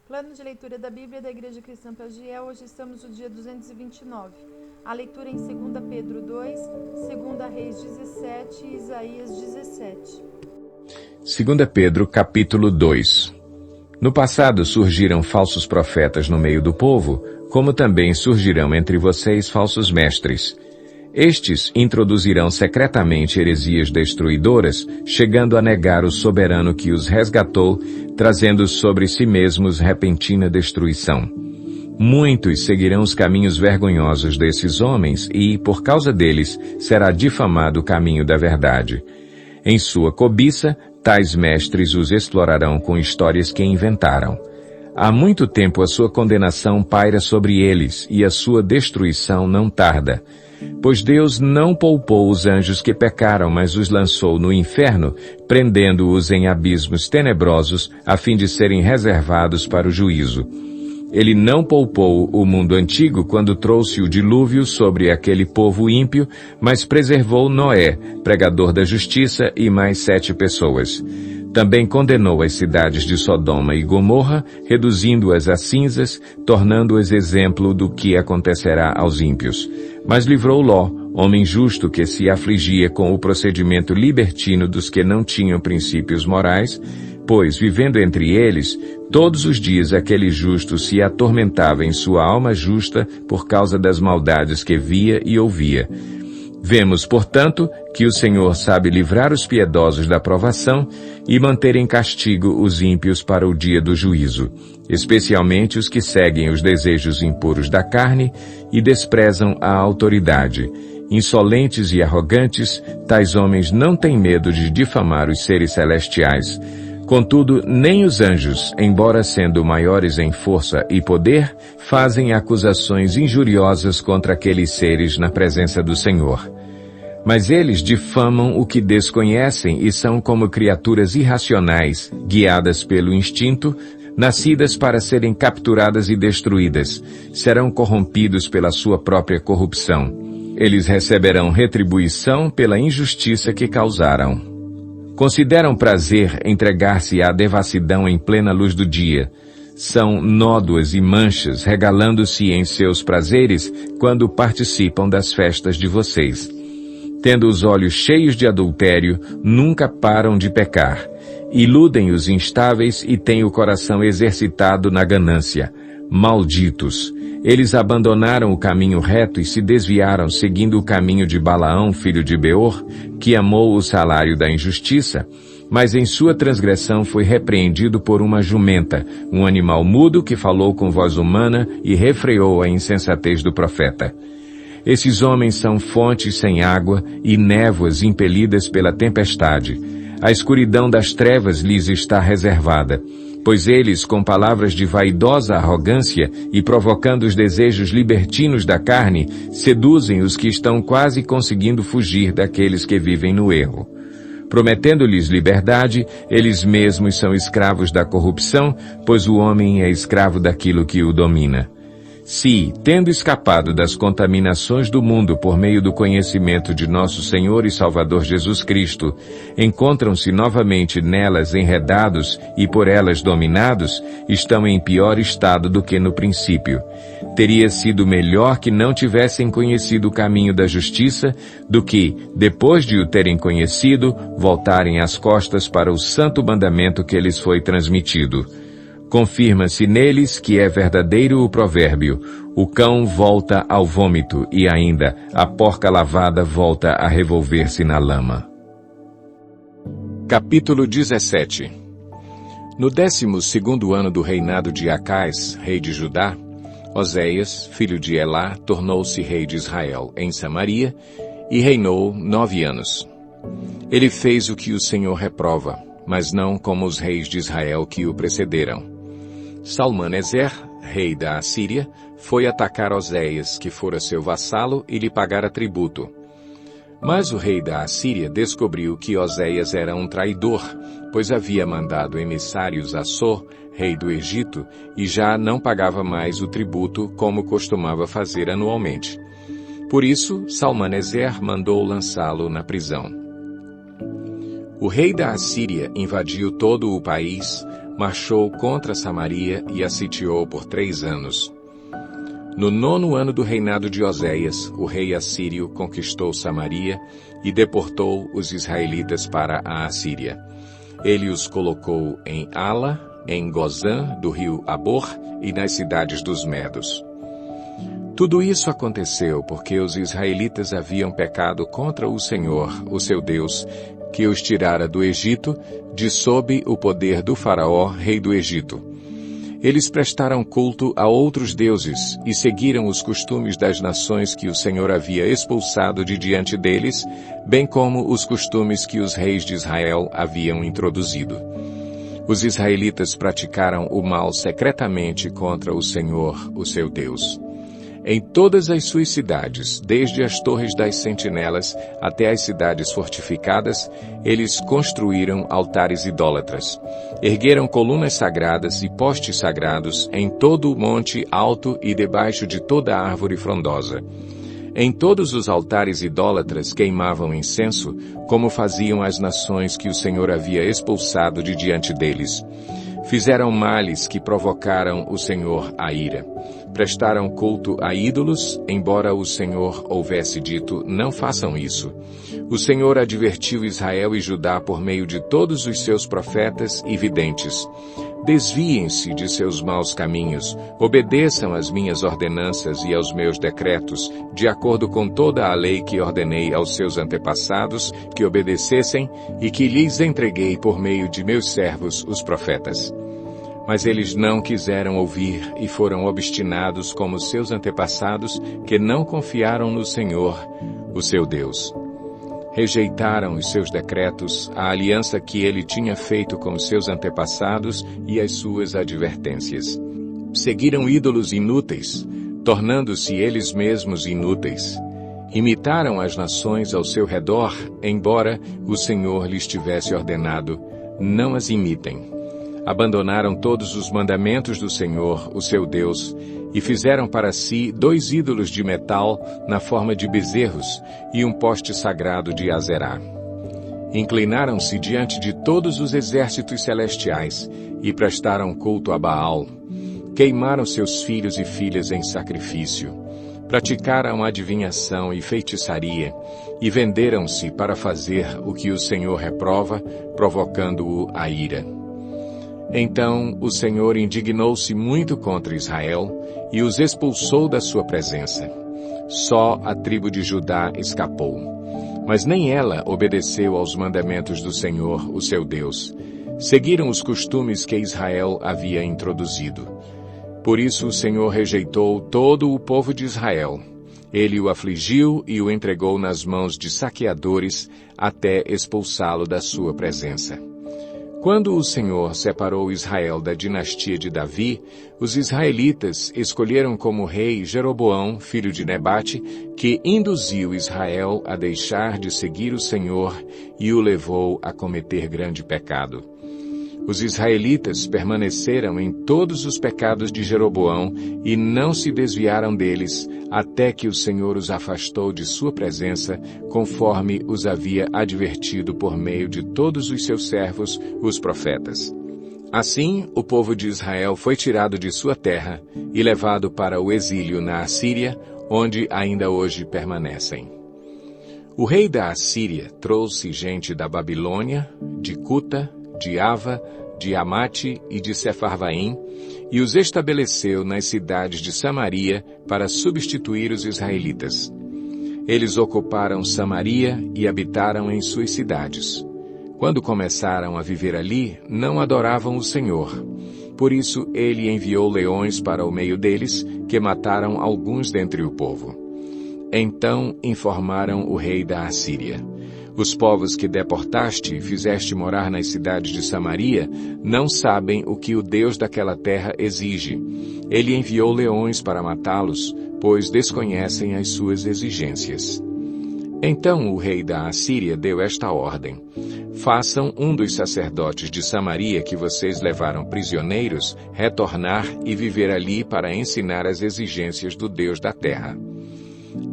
Plano de leitura da Bíblia da Igreja Cristã Pagiel. Hoje estamos no dia 229. A leitura em 2 Pedro 2, 2 Reis 17 e Isaías 17. 2 Pedro, capítulo 2. No passado surgiram falsos profetas no meio do povo, como também surgirão entre vocês falsos mestres. Estes introduzirão secretamente heresias destruidoras, chegando a negar o soberano que os resgatou, trazendo sobre si mesmos repentina destruição. Muitos seguirão os caminhos vergonhosos desses homens e, por causa deles, será difamado o caminho da verdade. Em sua cobiça, tais mestres os explorarão com histórias que inventaram. Há muito tempo a sua condenação paira sobre eles e a sua destruição não tarda. Pois Deus não poupou os anjos que pecaram, mas os lançou no inferno, prendendo-os em abismos tenebrosos, a fim de serem reservados para o juízo. Ele não poupou o mundo antigo quando trouxe o dilúvio sobre aquele povo ímpio, mas preservou Noé, pregador da justiça, e mais 7 pessoas. Também condenou as cidades de Sodoma e Gomorra, reduzindo-as a cinzas, tornando-as exemplo do que acontecerá aos ímpios. Mas livrou Ló, homem justo que se afligia com o procedimento libertino dos que não tinham princípios morais, pois, vivendo entre eles, todos os dias aquele justo se atormentava em sua alma justa por causa das maldades que via e ouvia. Vemos, portanto, que o Senhor sabe livrar os piedosos da provação e manter em castigo os ímpios para o dia do juízo, especialmente os que seguem os desejos impuros da carne e desprezam a autoridade. Insolentes e arrogantes, tais homens não têm medo de difamar os seres celestiais. Contudo, nem os anjos, embora sendo maiores em força e poder, fazem acusações injuriosas contra aqueles seres na presença do Senhor. Mas eles difamam o que desconhecem e são como criaturas irracionais, guiadas pelo instinto, nascidas para serem capturadas e destruídas. Serão corrompidos pela sua própria corrupção. Eles receberão retribuição pela injustiça que causaram. Consideram prazer entregar-se à devassidão em plena luz do dia. São nódoas e manchas, regalando-se em seus prazeres quando participam das festas de vocês. Tendo os olhos cheios de adultério, nunca param de pecar. Iludem os instáveis e têm o coração exercitado na ganância. Malditos! Eles abandonaram o caminho reto e se desviaram seguindo o caminho de Balaão, filho de Beor, que amou o salário da injustiça, mas em sua transgressão foi repreendido por uma jumenta, um animal mudo que falou com voz humana e refreou a insensatez do profeta. Esses homens são fontes sem água e névoas impelidas pela tempestade. A escuridão das trevas lhes está reservada, pois eles, com palavras de vaidosa arrogância e provocando os desejos libertinos da carne, seduzem os que estão quase conseguindo fugir daqueles que vivem no erro. Prometendo-lhes liberdade, eles mesmos são escravos da corrupção, pois o homem é escravo daquilo que o domina. Se, tendo escapado das contaminações do mundo por meio do conhecimento de nosso Senhor e Salvador Jesus Cristo, encontram-se novamente nelas enredados e por elas dominados, estão em pior estado do que no princípio. Teria sido melhor que não tivessem conhecido o caminho da justiça, do que, depois de o terem conhecido, voltarem as costas para o santo mandamento que lhes foi transmitido. Confirma-se neles que é verdadeiro o provérbio: o cão volta ao vômito e ainda a porca lavada volta a revolver-se na lama. Capítulo 17. No 12º ano do reinado de Acais, rei de Judá, Oséias, filho de Elá, tornou-se rei de Israel em Samaria e reinou 9 anos. Ele fez o que o Senhor reprova, mas não como os reis de Israel que o precederam. Salmaneser, rei da Assíria, foi atacar Oséias, que fora seu vassalo, e lhe pagara tributo. Mas o rei da Assíria descobriu que Oséias era um traidor, pois havia mandado emissários a Sor, rei do Egito, e já não pagava mais o tributo como costumava fazer anualmente. Por isso, Salmaneser mandou lançá-lo na prisão. O rei da Assíria invadiu todo o país, marchou contra Samaria e a sitiou por 3 anos. No 9º ano do reinado de Oséias, o rei assírio conquistou Samaria e deportou os israelitas para a Assíria. Ele os colocou em Ala, em Gozã, do rio Abor e nas cidades dos Medos. Tudo isso aconteceu porque os israelitas haviam pecado contra o Senhor, o seu Deus, que os tirara do Egito, de sob o poder do faraó, rei do Egito. Eles prestaram culto a outros deuses e seguiram os costumes das nações que o Senhor havia expulsado de diante deles, bem como os costumes que os reis de Israel haviam introduzido. Os israelitas praticaram o mal secretamente contra o Senhor, o seu Deus. Em todas as suas cidades, desde as torres das sentinelas até as cidades fortificadas, eles construíram altares idólatras. Ergueram colunas sagradas e postes sagrados em todo o monte alto e debaixo de toda árvore frondosa. Em todos os altares idólatras queimavam incenso, como faziam as nações que o Senhor havia expulsado de diante deles. Fizeram males que provocaram o Senhor a ira. Prestaram culto a ídolos, embora o Senhor houvesse dito, não façam isso. O Senhor advertiu Israel e Judá por meio de todos os seus profetas e videntes. Desviem-se de seus maus caminhos, obedeçam às minhas ordenanças e aos meus decretos, de acordo com toda a lei que ordenei aos seus antepassados que obedecessem e que lhes entreguei por meio de meus servos, os profetas. Mas eles não quiseram ouvir e foram obstinados como seus antepassados, que não confiaram no Senhor, o seu Deus. Rejeitaram os seus decretos, a aliança que ele tinha feito com os seus antepassados e as suas advertências. Seguiram ídolos inúteis, tornando-se eles mesmos inúteis. Imitaram as nações ao seu redor, embora o Senhor lhes tivesse ordenado, não as imitem. Abandonaram todos os mandamentos do Senhor, o seu Deus, e fizeram para si 2 ídolos de metal na forma de bezerros e um poste sagrado de Azerá. Inclinaram-se diante de todos os exércitos celestiais e prestaram culto a Baal. Queimaram seus filhos e filhas em sacrifício. Praticaram adivinhação e feitiçaria e venderam-se para fazer o que o Senhor reprova, provocando-o a ira. Então o Senhor indignou-se muito contra Israel e os expulsou da sua presença. Só a tribo de Judá escapou. Mas nem ela obedeceu aos mandamentos do Senhor, o seu Deus. Seguiram os costumes que Israel havia introduzido. Por isso o Senhor rejeitou todo o povo de Israel. Ele o afligiu e o entregou nas mãos de saqueadores até expulsá-lo da sua presença. Quando o Senhor separou Israel da dinastia de Davi, os israelitas escolheram como rei Jeroboão, filho de Nebate, que induziu Israel a deixar de seguir o Senhor e o levou a cometer grande pecado. Os israelitas permaneceram em todos os pecados de Jeroboão e não se desviaram deles, até que o Senhor os afastou de sua presença, conforme os havia advertido por meio de todos os seus servos, os profetas. Assim, o povo de Israel foi tirado de sua terra e levado para o exílio na Assíria, onde ainda hoje permanecem. O rei da Assíria trouxe gente da Babilônia, de Cuta, de Ava, de Amate e de Sefarvaim, e os estabeleceu nas cidades de Samaria para substituir os israelitas. Eles ocuparam Samaria e habitaram em suas cidades. Quando começaram a viver ali, não adoravam o Senhor. Por isso ele enviou leões para o meio deles, que mataram alguns dentre o povo. Então informaram o rei da Assíria: os povos que deportaste e fizeste morar nas cidades de Samaria não sabem o que o Deus daquela terra exige. Ele enviou leões para matá-los, pois desconhecem as suas exigências. Então o rei da Assíria deu esta ordem: façam um dos sacerdotes de Samaria que vocês levaram prisioneiros retornar e viver ali para ensinar as exigências do Deus da terra.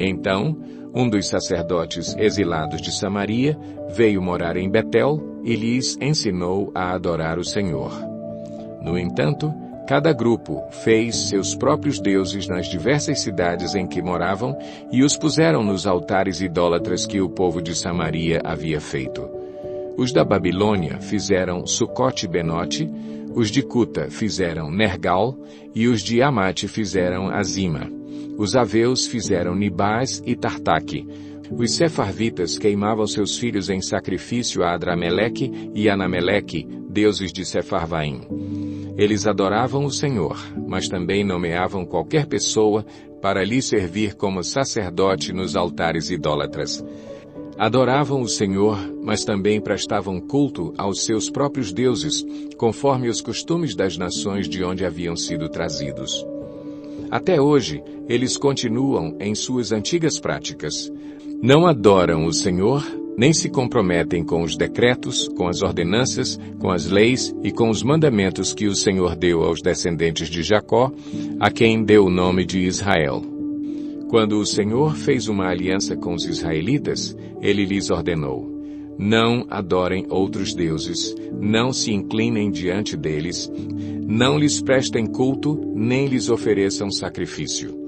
Então, um dos sacerdotes exilados de Samaria veio morar em Betel e lhes ensinou a adorar o Senhor. No entanto, cada grupo fez seus próprios deuses nas diversas cidades em que moravam e os puseram nos altares idólatras que o povo de Samaria havia feito. Os da Babilônia fizeram Sucote-Benote, os de Cuta fizeram Nergal e os de Amate fizeram Azima. Os aveus fizeram Nibás e Tartaque. Os sefarvitas queimavam seus filhos em sacrifício a Adrameleque e Anameleque, deuses de Sefarvaim. Eles adoravam o Senhor, mas também nomeavam qualquer pessoa para lhe servir como sacerdote nos altares idólatras. Adoravam o Senhor, mas também prestavam culto aos seus próprios deuses, conforme os costumes das nações de onde haviam sido trazidos. Até hoje, eles continuam em suas antigas práticas. Não adoram o Senhor, nem se comprometem com os decretos, com as ordenanças, com as leis e com os mandamentos que o Senhor deu aos descendentes de Jacó, a quem deu o nome de Israel. Quando o Senhor fez uma aliança com os israelitas, ele lhes ordenou: não adorem outros deuses, não se inclinem diante deles, não lhes prestem culto, nem lhes ofereçam sacrifício.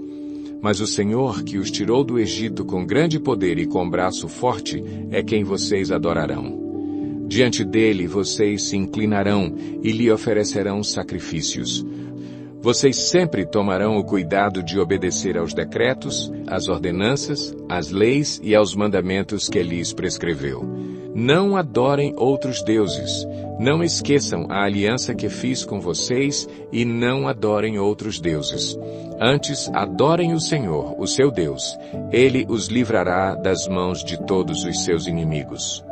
Mas o Senhor, que os tirou do Egito com grande poder e com braço forte, é quem vocês adorarão. Diante dele vocês se inclinarão e lhe oferecerão sacrifícios. Vocês sempre tomarão o cuidado de obedecer aos decretos, às ordenanças, às leis e aos mandamentos que lhes prescreveu. Não adorem outros deuses. Não esqueçam a aliança que fiz com vocês e não adorem outros deuses. Antes, adorem o Senhor, o seu Deus. Ele os livrará das mãos de todos os seus inimigos.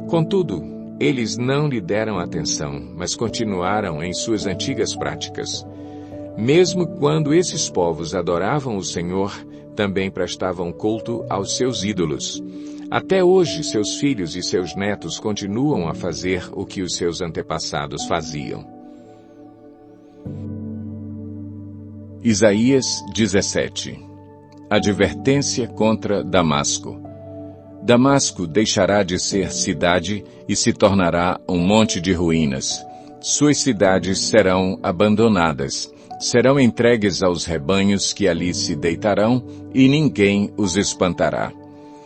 Contudo, eles não lhe deram atenção, mas continuaram em suas antigas práticas. Mesmo quando esses povos adoravam o Senhor, também prestavam culto aos seus ídolos. Até hoje, seus filhos e seus netos continuam a fazer o que os seus antepassados faziam. Isaías 17. Advertência contra Damasco. Damasco deixará de ser cidade e se tornará um monte de ruínas. Suas cidades serão abandonadas. Serão entregues aos rebanhos que ali se deitarão, e ninguém os espantará.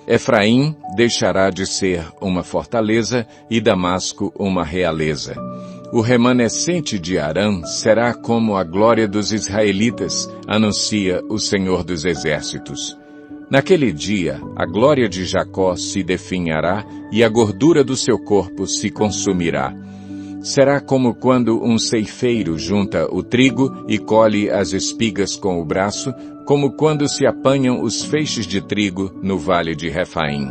Efraim deixará de ser uma fortaleza, e Damasco uma realeza. O remanescente de Arã será como a glória dos israelitas, anuncia o Senhor dos Exércitos. Naquele dia, a glória de Jacó se definhará, e a gordura do seu corpo se consumirá. Será como quando um ceifeiro junta o trigo e colhe as espigas com o braço, como quando se apanham os feixes de trigo no vale de Refaim.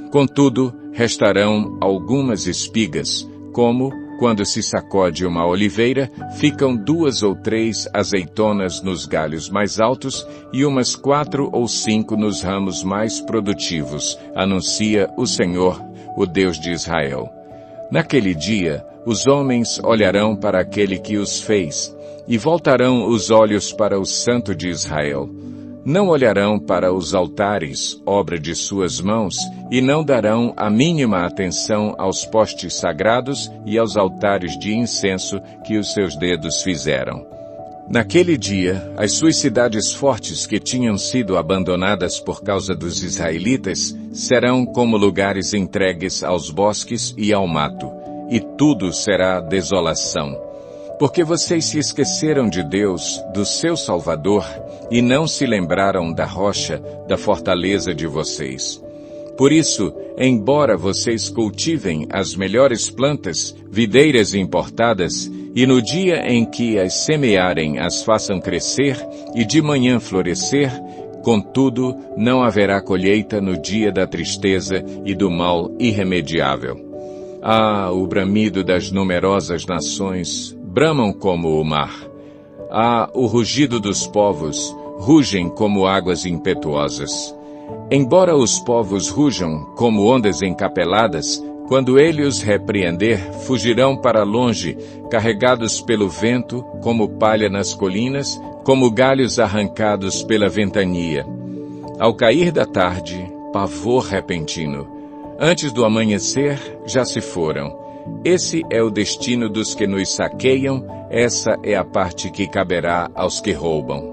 Contudo, restarão algumas espigas, como, quando se sacode uma oliveira, ficam 2 ou 3 azeitonas nos galhos mais altos e umas 4 ou 5 nos ramos mais produtivos, anuncia o Senhor, o Deus de Israel. Naquele dia, os homens olharão para aquele que os fez, e voltarão os olhos para o Santo de Israel. Não olharão para os altares, obra de suas mãos, e não darão a mínima atenção aos postes sagrados e aos altares de incenso que os seus dedos fizeram. Naquele dia, as suas cidades fortes que tinham sido abandonadas por causa dos israelitas serão como lugares entregues aos bosques e ao mato, e tudo será desolação. Porque vocês se esqueceram de Deus, do seu Salvador, e não se lembraram da rocha, da fortaleza de vocês. Por isso, embora vocês cultivem as melhores plantas, videiras importadas, e no dia em que as semearem as façam crescer, e de manhã florescer, contudo, não haverá colheita no dia da tristeza e do mal irremediável. Ah, o bramido das numerosas nações bramam como o mar. Ah, o rugido dos povos rugem como águas impetuosas. Embora os povos rujam como ondas encapeladas, quando ele os repreender, fugirão para longe, carregados pelo vento, como palha nas colinas, como galhos arrancados pela ventania. Ao cair da tarde, pavor repentino. Antes do amanhecer, já se foram. Esse é o destino dos que nos saqueiam, Essa é a parte que caberá aos que roubam.